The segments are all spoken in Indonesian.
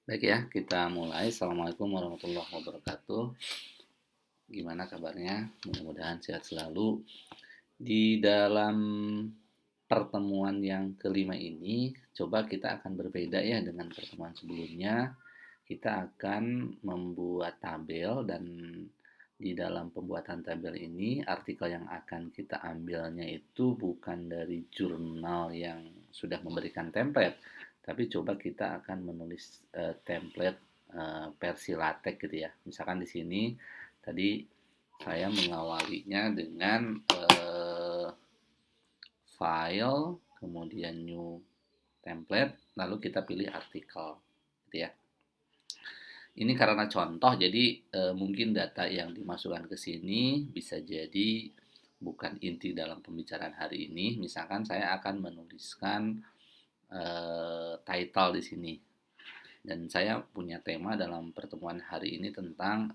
Baik ya, kita mulai. Assalamualaikum warahmatullahi wabarakatuh. Gimana kabarnya? Mudah-mudahan sehat selalu. Di dalam pertemuan yang kelima ini, coba kita akan berbeda ya dengan pertemuan sebelumnya. Kita akan membuat tabel dan di dalam pembuatan tabel ini, artikel yang akan kita ambilnya itu bukan dari jurnal yang sudah memberikan template, tapi coba kita akan menulis template versi LaTeX gitu ya. Misalkan di sini tadi saya mengawalinya dengan file, kemudian new template, lalu kita pilih artikel gitu ya. Ini karena contoh, jadi mungkin data yang dimasukkan ke sini bisa jadi bukan inti dalam pembicaraan hari ini. Misalkan saya akan menuliskan title di sini. Dan saya punya tema dalam pertemuan hari ini tentang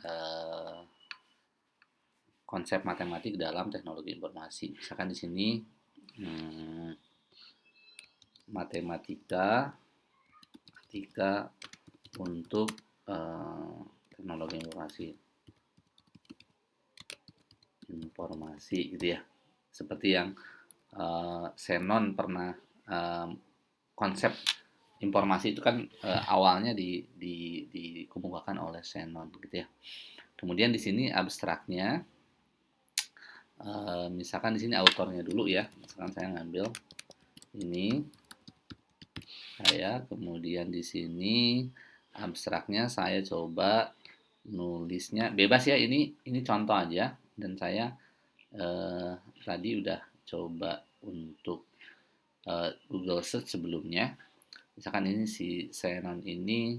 konsep matematik dalam teknologi informasi. Misalkan di sini matematika untuk teknologi informasi gitu ya, seperti yang Xenon pernah konsep informasi itu kan awalnya dikemukakan oleh Xenon gitu ya. Kemudian di sini abstraknya, misalkan di sini autornya dulu ya, misalkan saya ngambil ini saya, kemudian di sini abstraknya saya coba nulisnya bebas ya, ini contoh aja, dan saya tadi udah coba untuk Google Search sebelumnya. Misalkan ini si Xenon ini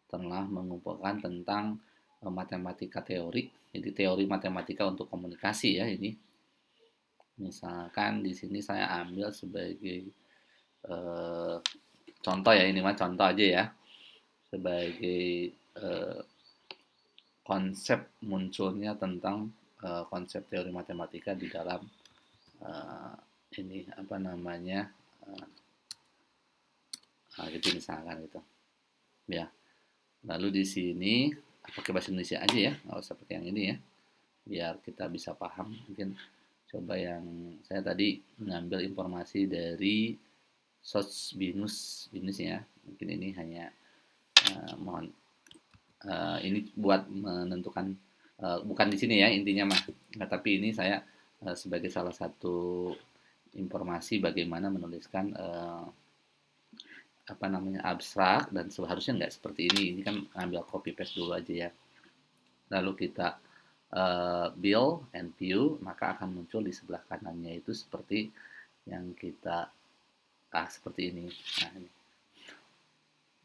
telah mengumpulkan tentang matematika teori, jadi teori matematika untuk komunikasi ya ini. Misalkan di sini saya ambil sebagai eh, contoh ya, ini mah contoh aja ya, sebagai eh, konsep munculnya tentang konsep teori matematika di dalam uh, ini apa namanya gitu misalkan gitu ya. Lalu di sini pakai bahasa Indonesia aja ya, nggak usah pakai yang ini ya, biar kita bisa paham. Mungkin coba yang saya tadi mengambil informasi dari source binus ya, mungkin ini hanya mohon ini buat menentukan bukan di sini ya intinya mah, nah, tapi ini saya sebagai salah satu informasi bagaimana menuliskan apa namanya abstrak, dan seharusnya nggak seperti ini kan ambil copy paste dulu aja ya, lalu kita build and view, maka akan muncul di sebelah kanannya itu seperti yang kita seperti ini. Nah, ini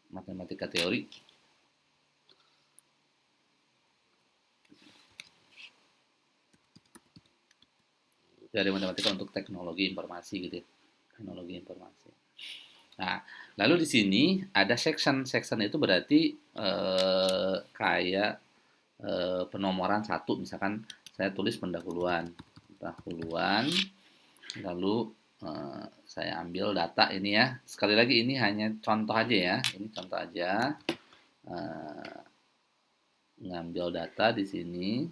matematika teori dari matematika untuk teknologi informasi gitu ya, teknologi informasi. Nah, lalu di sini ada section. Section itu berarti kayak penomoran satu. Misalkan saya tulis pendahuluan, lalu saya ambil data ini ya. Sekali lagi ini hanya contoh aja ya. Ini contoh aja. Ngambil data di sini,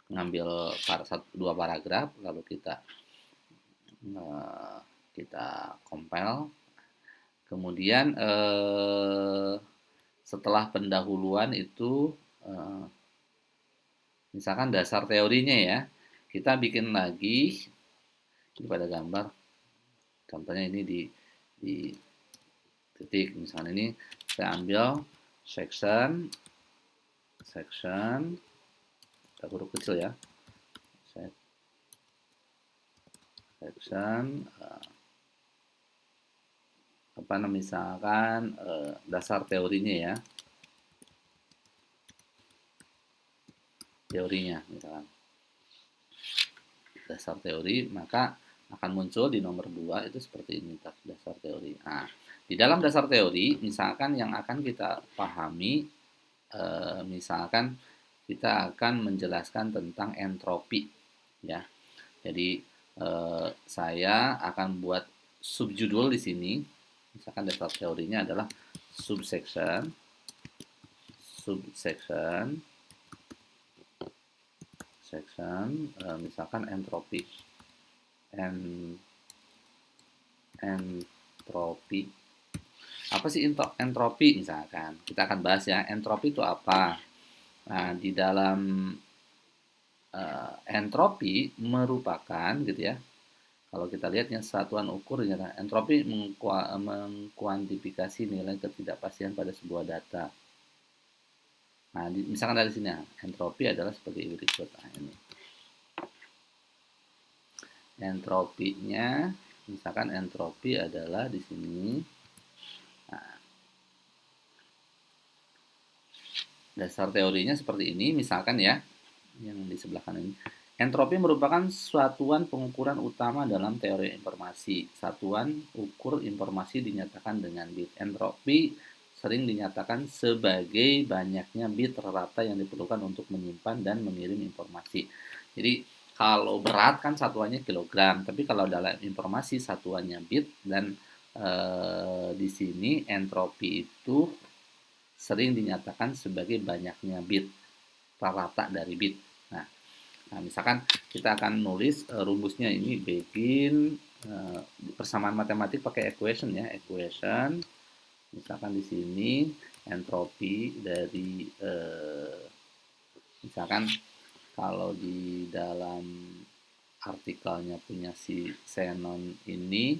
ngambil dua paragraf, lalu kita compile. Kemudian setelah pendahuluan itu misalkan dasar teorinya ya, kita bikin lagi ini pada gambar. Contohnya ini di titik, misalnya ini saya ambil section kita huruf kecil ya, section apa namanya, misalkan dasar teorinya ya, teorinya misalkan dasar teori, maka akan muncul di nomor 2 itu seperti ini, dasar teori. Nah, di dalam dasar teori misalkan yang akan kita pahami misalkan kita akan menjelaskan tentang entropi ya. Jadi saya akan buat subjudul di sini, misalkan dasar teorinya adalah subsection subsection misalkan entropi. Entropi. Apa sih entropi misalkan? Kita akan bahas ya, entropi itu apa? Nah, di dalam entropi merupakan gitu ya. Kalau kita lihatnya satuan ukur dinyatakan entropi mengkuantifikasi nilai ketidakpastian pada sebuah data. Nah, misalkan dari sini entropi adalah seperti berikut. Nah, ini. Entropinya misalkan entropi adalah di sini. Nah, dasar teorinya seperti ini misalkan ya, yang di sebelah kanan ini. Entropi merupakan satuan pengukuran utama dalam teori informasi. Satuan ukur informasi dinyatakan dengan bit. Entropi sering dinyatakan sebagai banyaknya bit rata yang diperlukan untuk menyimpan dan mengirim informasi. Jadi kalau berat kan satuannya kilogram, tapi kalau dalam informasi satuannya bit, dan di sini entropi itu sering dinyatakan sebagai banyaknya bit, rata dari bit. Nah, misalkan kita akan nulis rumusnya ini, bikin persamaan matematik pakai equation ya, equation. Misalkan di sini entropi dari misalkan kalau di dalam artikelnya punya si Xenon ini,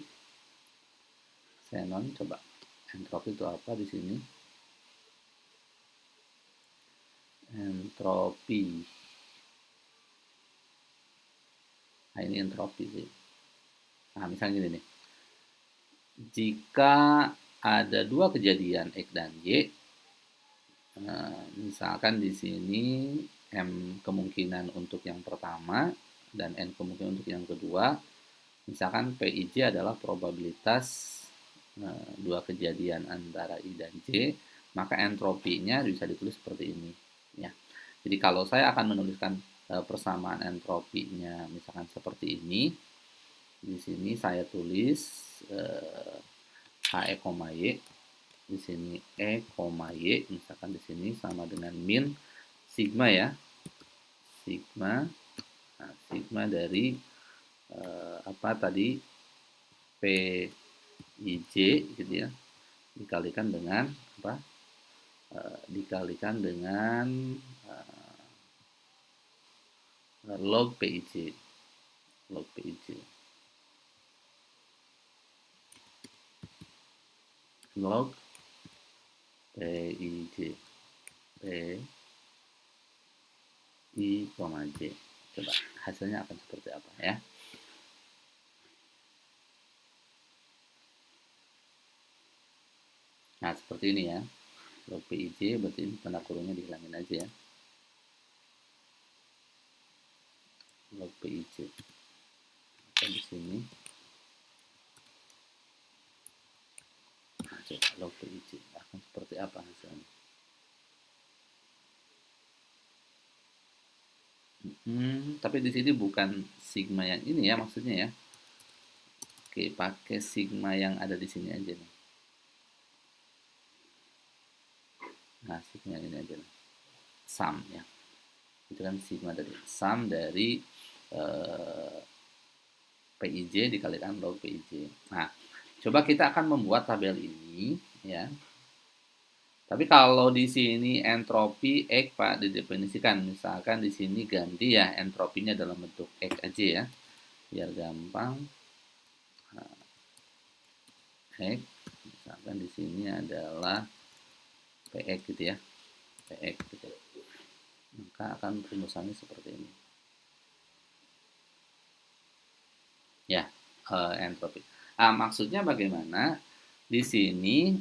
Xenon coba entropi itu apa di sini? Entropi. Nah, ini entropi sih. Nah, misalnya gini nih. Jika ada dua kejadian X dan Y, misalkan di sini M kemungkinan untuk yang pertama dan N kemungkinan untuk yang kedua, misalkan PIJ adalah probabilitas dua kejadian antara I dan J, maka entropinya bisa ditulis seperti ini ya. Jadi kalau saya akan menuliskan persamaan entropinya misalkan seperti ini, di sini saya tulis HE, Y, di sini E, Y, misalkan di sini sama dengan min sigma ya, sigma. Nah, sigma dari apa tadi, PIJ gitu ya, dikalikan dengan apa, dikalikan dengan log PIJ, log PIJ, log PIJ, I, J. Coba hasilnya akan seperti apa ya. Nah, seperti ini ya. Log PIJ berarti tanda kurungnya dihilangin aja ya. Log PIJ. Atau di sini. Nah, coba log PIJ akan seperti apa hasilnya. Tapi di sini bukan sigma yang ini ya maksudnya ya. Oke, pakai sigma yang ada di sini aja nih. Nah, sigma ini aja nih. Sum ya. Itu kan sigma dari sum dari PIJ dikalikan log PIJ. Nah, coba kita akan membuat tabel ini ya. Tapi kalau di sini entropi X Pak didefinisikan, misalkan di sini ganti ya entropinya dalam bentuk X aja ya, biar gampang. Nah, X, misalkan di sini adalah PX gitu ya, PX gitu. Maka akan rumusannya seperti ini. Ya, entropi. Maksudnya bagaimana? Di sini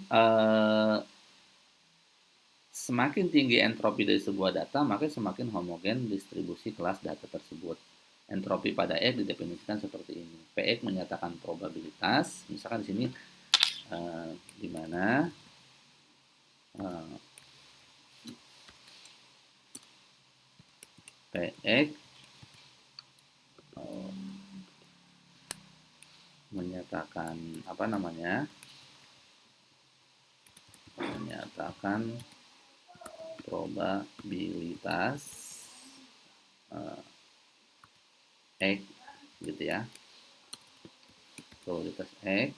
semakin tinggi entropi dari sebuah data, maka semakin homogen distribusi kelas data tersebut. Entropi pada X didefinisikan seperti ini. Px menyatakan probabilitas, misalkan di sini di mana Px menyatakan apa namanya? Menyatakan probabilitas X gitu ya, probabilitas X.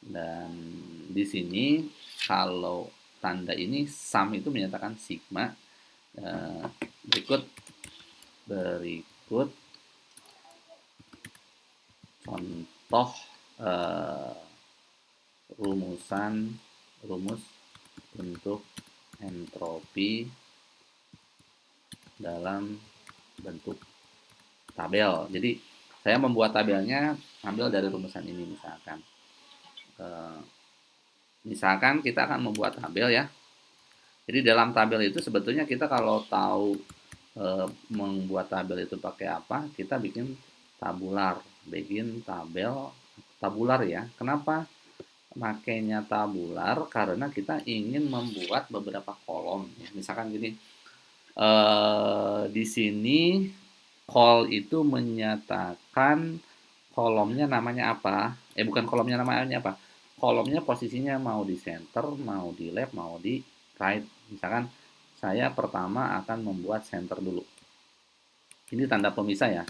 Dan di sini kalau tanda ini sum itu menyatakan sigma. Berikut contoh rumus untuk entropi dalam bentuk tabel. Jadi saya membuat tabelnya ambil dari rumusan ini misalkan. Misalkan kita akan membuat tabel ya. Jadi dalam tabel itu sebetulnya kita kalau tahu membuat tabel itu pakai apa, kita bikin tabel tabular ya. Kenapa makainya tabular? Karena kita ingin membuat beberapa kolom ya. Misalkan gini, di sini call itu menyatakan kolomnya namanya apa? Bukan kolomnya namanya apa? Kolomnya posisinya mau di center, mau di left, mau di right. Misalkan saya pertama akan membuat center dulu. Ini tanda pemisah ya.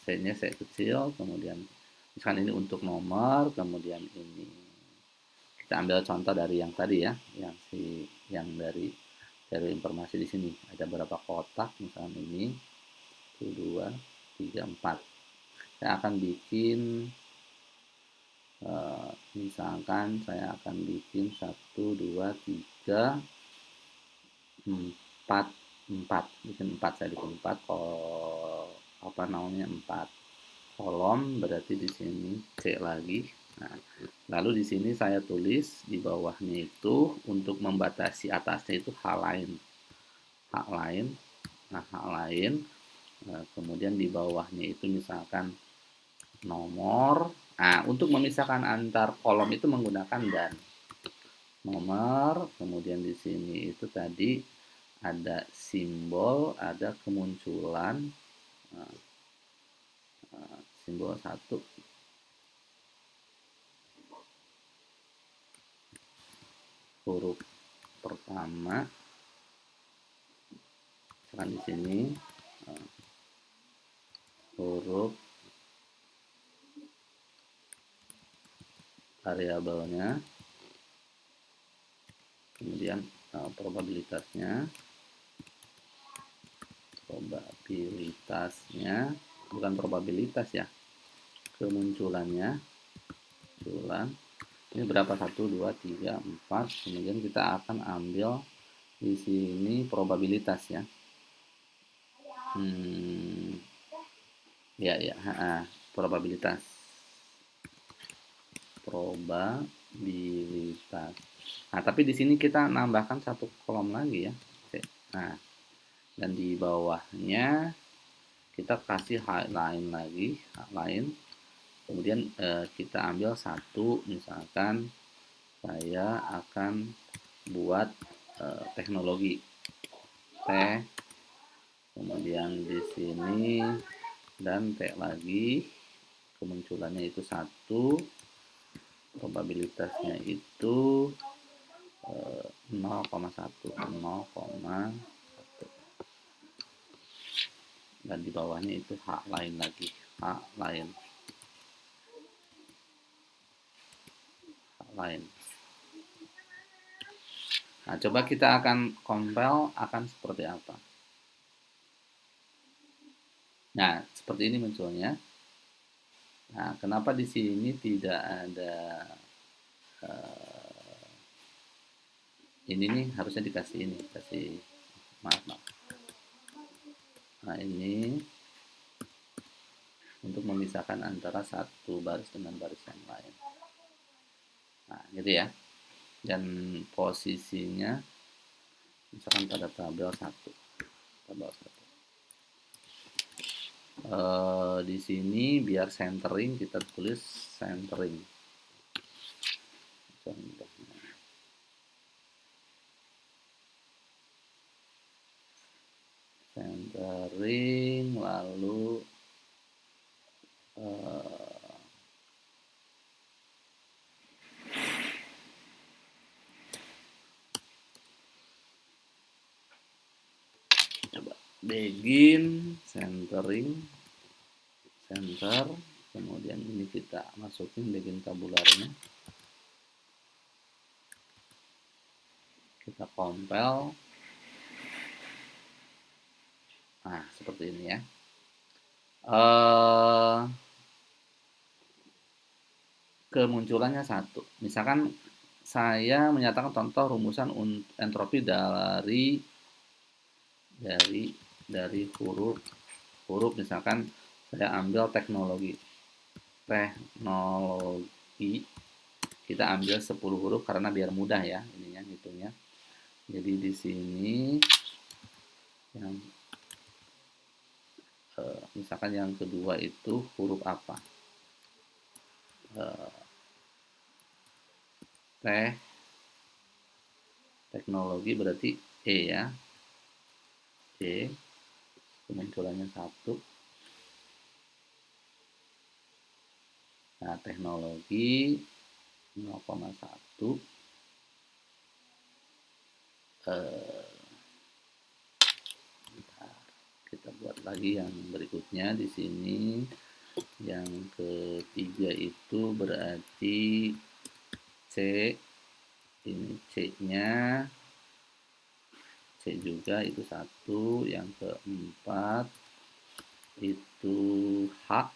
C-nya C kecil, kemudian misalkan ini untuk nomor, kemudian ini kita ambil contoh dari yang tadi ya, yang dari informasi di sini ada berapa kotak, misalkan ini 1, 2, 3, 4. Saya akan bikin misalkan saya akan bikin 1, 2, 3, 4, bikin 4, saya bikin 4 4 kolom, berarti di sini C lagi. Nah, lalu di sini saya tulis di bawahnya itu untuk membatasi atasnya itu hak lain. Nah, hak lain. Kemudian di bawahnya itu misalkan nomor. Nah, untuk memisahkan antar kolom itu menggunakan dan. Nomor, kemudian di sini itu tadi ada simbol, ada kemunculan. Simbol 1. Huruf pertama. Misalkan di sini huruf variabelnya, kemudian probabilitasnya, bukan probabilitas ya, kemunculannya, ini berapa, 1, 2, 3, 4, kemudian kita akan ambil di sini probabilitas ya. Probabilitas. Nah, tapi di sini kita nambahkan satu kolom lagi ya. Nah, dan di bawahnya kita kasih hak lain. Kemudian kita ambil satu, misalkan saya akan buat teknologi T, kemudian di sini dan T lagi, kemunculannya itu 1, probabilitasnya itu 0,1, dan di bawahnya itu hak lain lagi, hak lain. Nah, coba kita akan compile, akan seperti apa. Nah, seperti ini munculnya. Nah, kenapa di sini tidak ada ini nih, harusnya dikasih ini, maaf. Nah, ini untuk memisahkan antara satu baris dengan baris yang lain. Nah, gitu ya. Dan posisinya misalkan pada tabel 1. Di sini biar centering kita tulis centering. Contohnya. Centering, lalu begin, centering, center, kemudian ini kita masukin begin tabularnya, kita compile. Nah, seperti ini ya. Kemunculannya satu. Misalkan saya menyatakan contoh rumusan entropi dari huruf misalkan saya ambil teknologi kita ambil 10 huruf karena biar mudah ya ininya hitungnya. Jadi di sini yang misalkan yang kedua itu huruf apa? Teknologi berarti E ya. E kemunculannya 1. Nah, teknologi 0,1. Kita buat lagi yang berikutnya di sini. Yang ketiga itu berarti C. Ini C-nya C juga itu 1. Yang keempat itu H.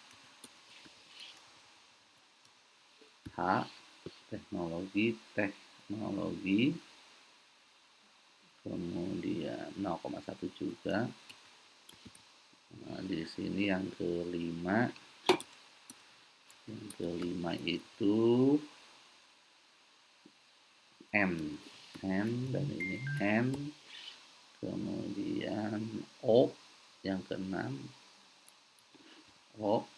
Teknologi kemudian 0,1 juga. Nah, di sini yang kelima itu M dan ini N, kemudian O yang keenam O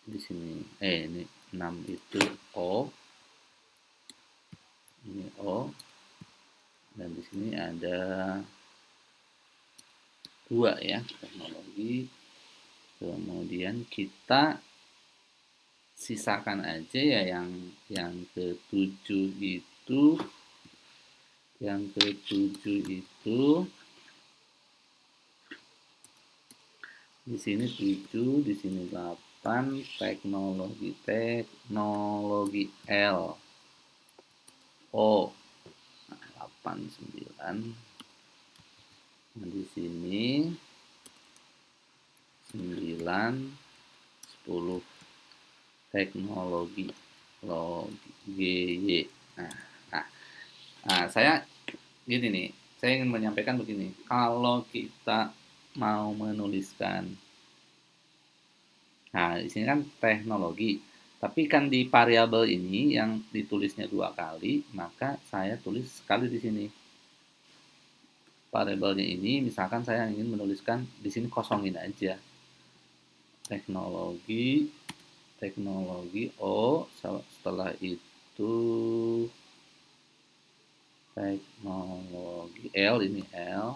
di sini ini 6 itu O, ini O, dan di sini ada 2 ya teknologi. Kemudian kita sisakan aja ya yang ketujuh itu di sini 7, di sini 8, teknologi L O. Nah, 8 9. Nah, di sini 9 10 teknologi GY. Nah, saya gini nih, saya ingin menyampaikan begini. Kalau kita mau menuliskan, nah di sini kan teknologi, tapi kan di variabel ini yang ditulisnya 2 kali, maka saya tulis sekali di sini. Variabelnya ini, misalkan saya ingin menuliskan di sini kosongin aja. Teknologi O, setelah itu teknologi L, ini L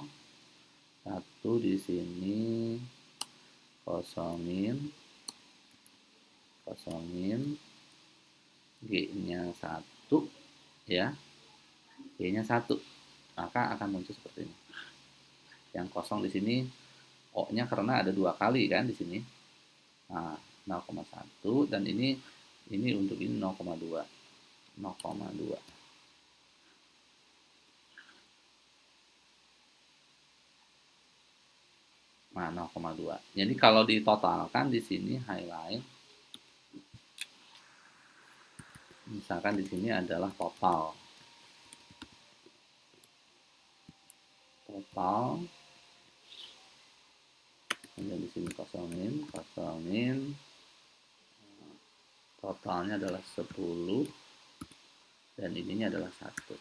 1 di sini kosongin G-nya 1 ya. G-nya 1. Maka akan muncul seperti ini. Yang kosong di sini O-nya karena ada 2 kali kan di sini. Nah, 0,1 dan ini untuk ini 0,2. Nah, 0,2. Jadi kalau ditotalkan di sini highlight, misalkan di sini adalah total. Kemudian di sini kosongin. Totalnya adalah 10 dan ininya adalah 1.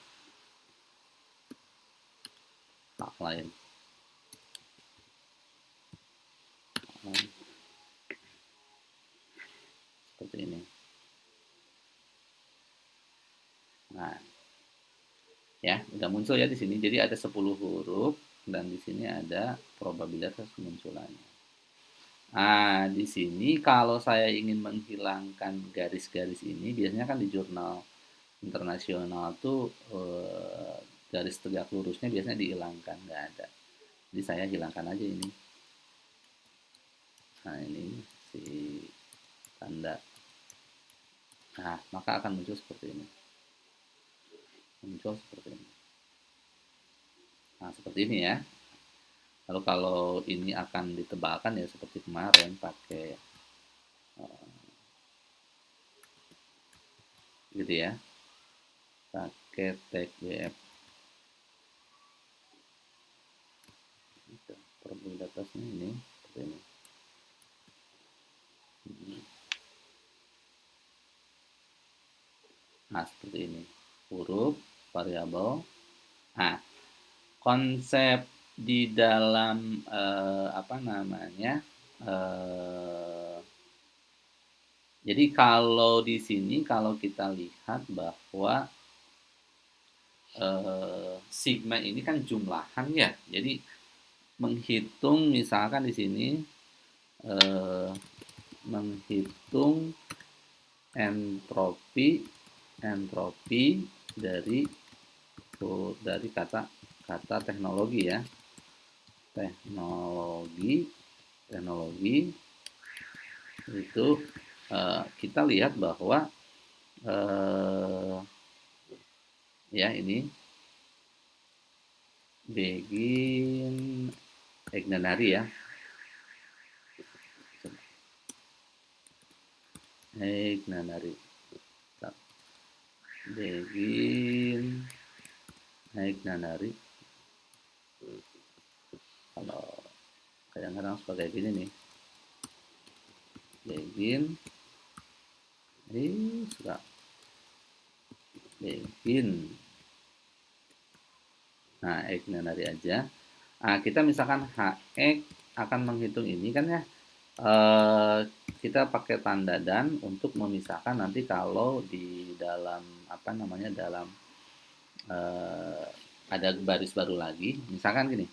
Hak lain. Seperti ini. Nah, ya, udah muncul ya di sini. Jadi ada 10 huruf dan di sini ada probabilitas kemunculannya. Nah, di sini kalau saya ingin menghilangkan garis-garis ini, biasanya kan di jurnal internasional tuh garis tegak lurusnya biasanya dihilangkan, nggak ada. Jadi saya hilangkan aja ini. Nah, ini si tanda. Nah, maka akan muncul seperti ini. Muncul seperti ini. Nah, seperti ini ya. Lalu kalau ini akan ditebalkan ya seperti kemarin pakai gitu ya. Pakai tag WF. Probabilitasnya ini seperti ini. Nah, seperti ini. Huruf, variabel. Nah, konsep di dalam apa namanya? Eh, jadi kalau di sini kalau kita lihat bahwa sigma ini kan jumlahan ya. Jadi menghitung misalkan di sini eh, menghitung entropi entropi dari kata kata teknologi ya. Teknologi itu kita lihat bahwa ya ini begin Ignanari ya. Ignanari. Begin Ignanari. Kalau kadang-kadang sebagai gini nih. Begin sudah begin. Nah, Ignanari aja. Nah, kita misalkan HX akan menghitung ini kan ya. Kita pakai tanda dan untuk memisahkan nanti kalau di dalam apa namanya dalam ada baris baru lagi. Misalkan gini,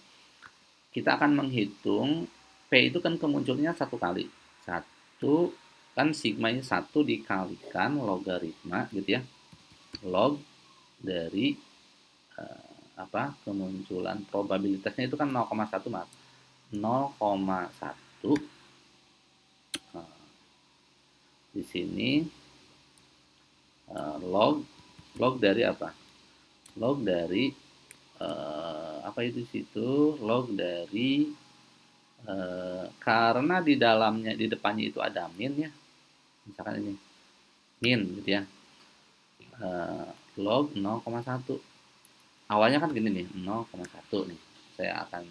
kita akan menghitung P itu kan kemunculnya satu kali. Satu kan sigmanya satu dikalikan logaritma gitu ya. Log dari apa kemunculan probabilitasnya itu kan 0,1 mat. 0,1 di sini log dari apa? Log dari apa itu situ? Log dari karena di dalamnya di depannya itu ada min ya. Misalkan ini min gitu ya. Log 0,1. Awalnya kan gini nih, 0,1 nih. Saya akan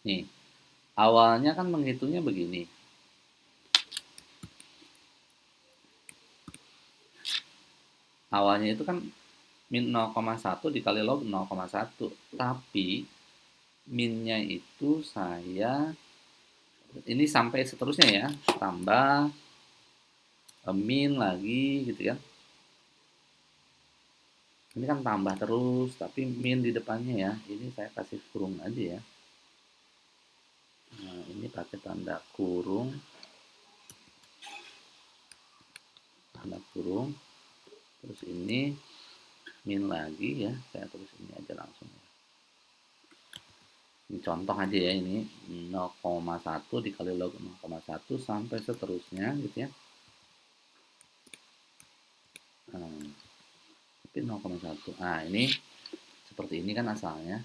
nih. Awalnya kan menghitungnya begini. Awalnya itu kan min 0,1 dikali log 0,1. Tapi minnya itu saya ini sampai seterusnya ya, tambah min lagi gitu ya. Ini kan tambah terus, tapi min di depannya ya. Ini saya kasih kurung aja ya. Nah, ini pakai tanda kurung. Tanda kurung. Terus ini min lagi ya. Saya tulis ini aja langsung ya. Ini contoh aja ya ini 0,1 dikali log 0,1 sampai seterusnya gitu ya. Tapi 0,1. Nah, ini seperti ini kan asalnya.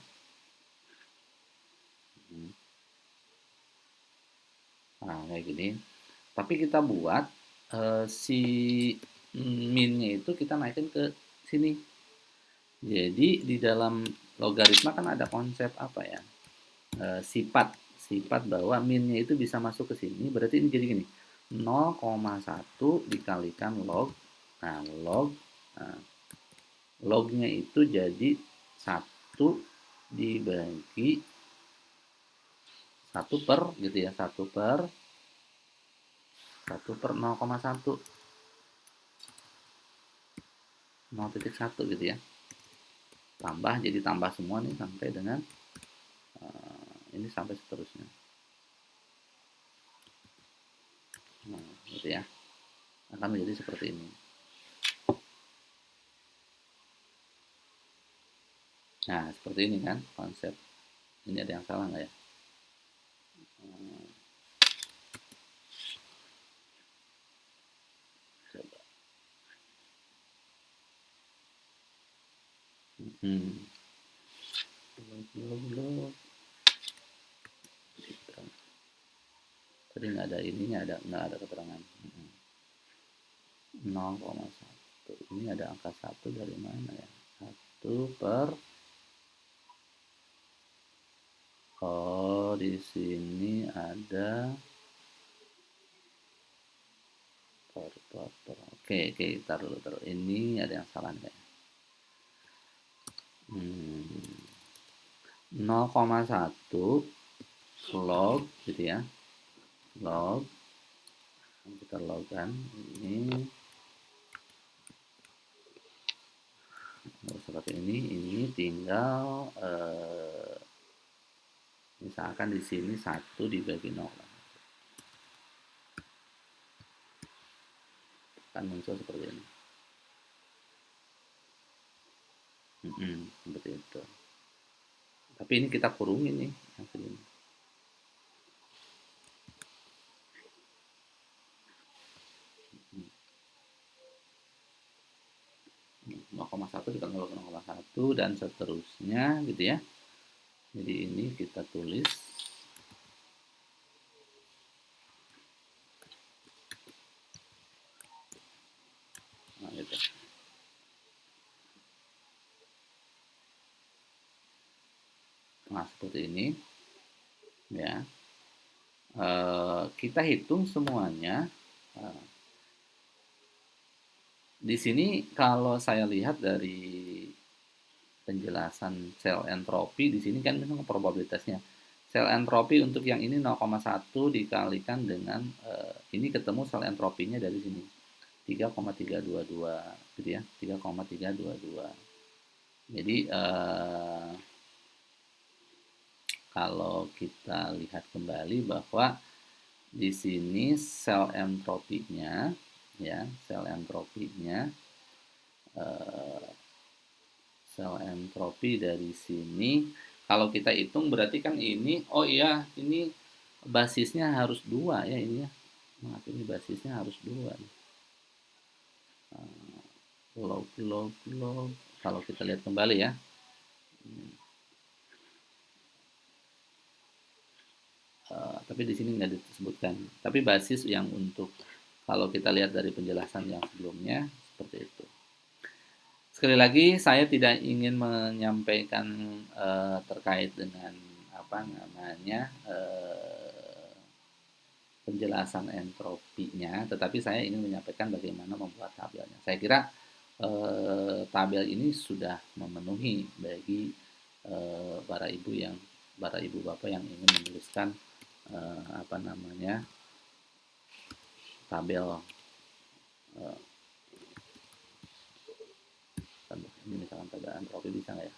Nah, kayak gini. Tapi kita buat si minnya itu kita naikin ke sini. Jadi di dalam logaritma kan ada konsep apa ya? Sifat bahwa minnya itu bisa masuk ke sini. Berarti ini jadi gini. 0,1 dikalikan log. Nah, lognya itu jadi 1 dibagi 1 per gitu ya. 1 per 0,1. 0,1 gitu ya. Tambah jadi tambah semua nih sampai dengan ini sampai seterusnya. Nah, gitu ya. Akan menjadi seperti ini. Nah, seperti ini kan konsep Ini ada yang salah nggak ya? Hmm, Coba. Hmm. Belum. Tadi nggak ada ininya, nggak ada keterangan. 0,1. Ini ada angka 1 dari mana ya? 1 per. Oh, di sini ada per. Oke, taruh. Ini ada yang salah nih. 0,1 log gitu ya. Log, kita logkan ini seperti ini tinggal misalkan di sini 1 dibagi 0 akan muncul seperti ini. Seperti itu. Tapi ini kita kurungin nih yang segini. 0,1 ditambah 0,1 dan seterusnya gitu ya. Jadi ini kita tulis gitu. Nah, seperti ini ya. Kita hitung semuanya. Di sini kalau saya lihat dari penjelasan sel entropi di sini kan memang probabilitasnya. Sel entropi untuk yang ini 0,1 dikalikan dengan ini ketemu sel entropinya dari sini 3,322 gitu ya, 3,322. Jadi kalau kita lihat kembali bahwa di sini sel entropinya ya, sel entropinya sel entropi dari sini kalau kita hitung berarti kan ini, oh iya, ini basisnya harus 2 ya ini ya. Maaf, ini basisnya harus 2 nih. Log. Kalau kita lihat kembali ya. Tapi di sini nggak disebutkan. Tapi basis yang untuk kalau kita lihat dari penjelasan yang sebelumnya seperti itu. Sekali lagi saya tidak ingin menyampaikan terkait dengan apa namanya penjelasan entropinya, tetapi saya ingin menyampaikan bagaimana membuat tabelnya. Saya kira tabel ini sudah memenuhi bagi para ibu bapak yang ingin menuliskan apa namanya tabel ini misalkan tabel entropi bisa nggak ya?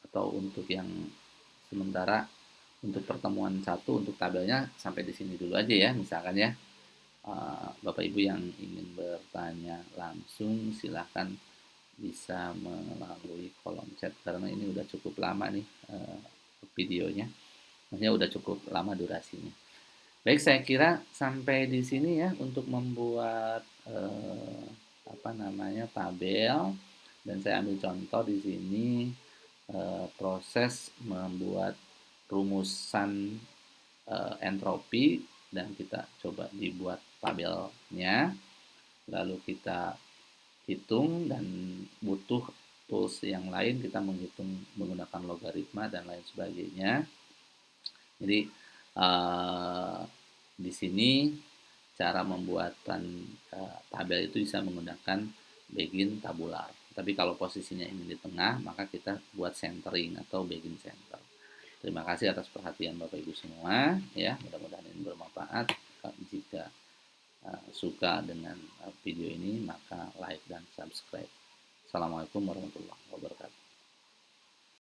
Atau untuk yang sementara untuk pertemuan 1 untuk tabelnya sampai di sini dulu aja ya misalkan ya. Bapak Ibu yang ingin bertanya langsung silahkan bisa melalui kolom chat karena ini udah cukup lama nih videonya, maksudnya udah cukup lama durasinya. Baik, saya kira sampai di sini ya untuk membuat apa namanya tabel, dan saya ambil contoh di sini proses membuat rumusan entropi dan kita coba dibuat tabelnya, lalu kita hitung dan butuh tools yang lain kita menghitung menggunakan logaritma dan lain sebagainya. Jadi di sini cara membuatan tabel itu bisa menggunakan Begin tabular. Tapi kalau posisinya ini di tengah, maka kita buat centering atau Begin center. Terima kasih atas perhatian Bapak Ibu semua ya. Mudah-mudahan ini bermanfaat. Jika suka dengan video ini maka like dan subscribe. Assalamualaikum warahmatullahi wabarakatuh.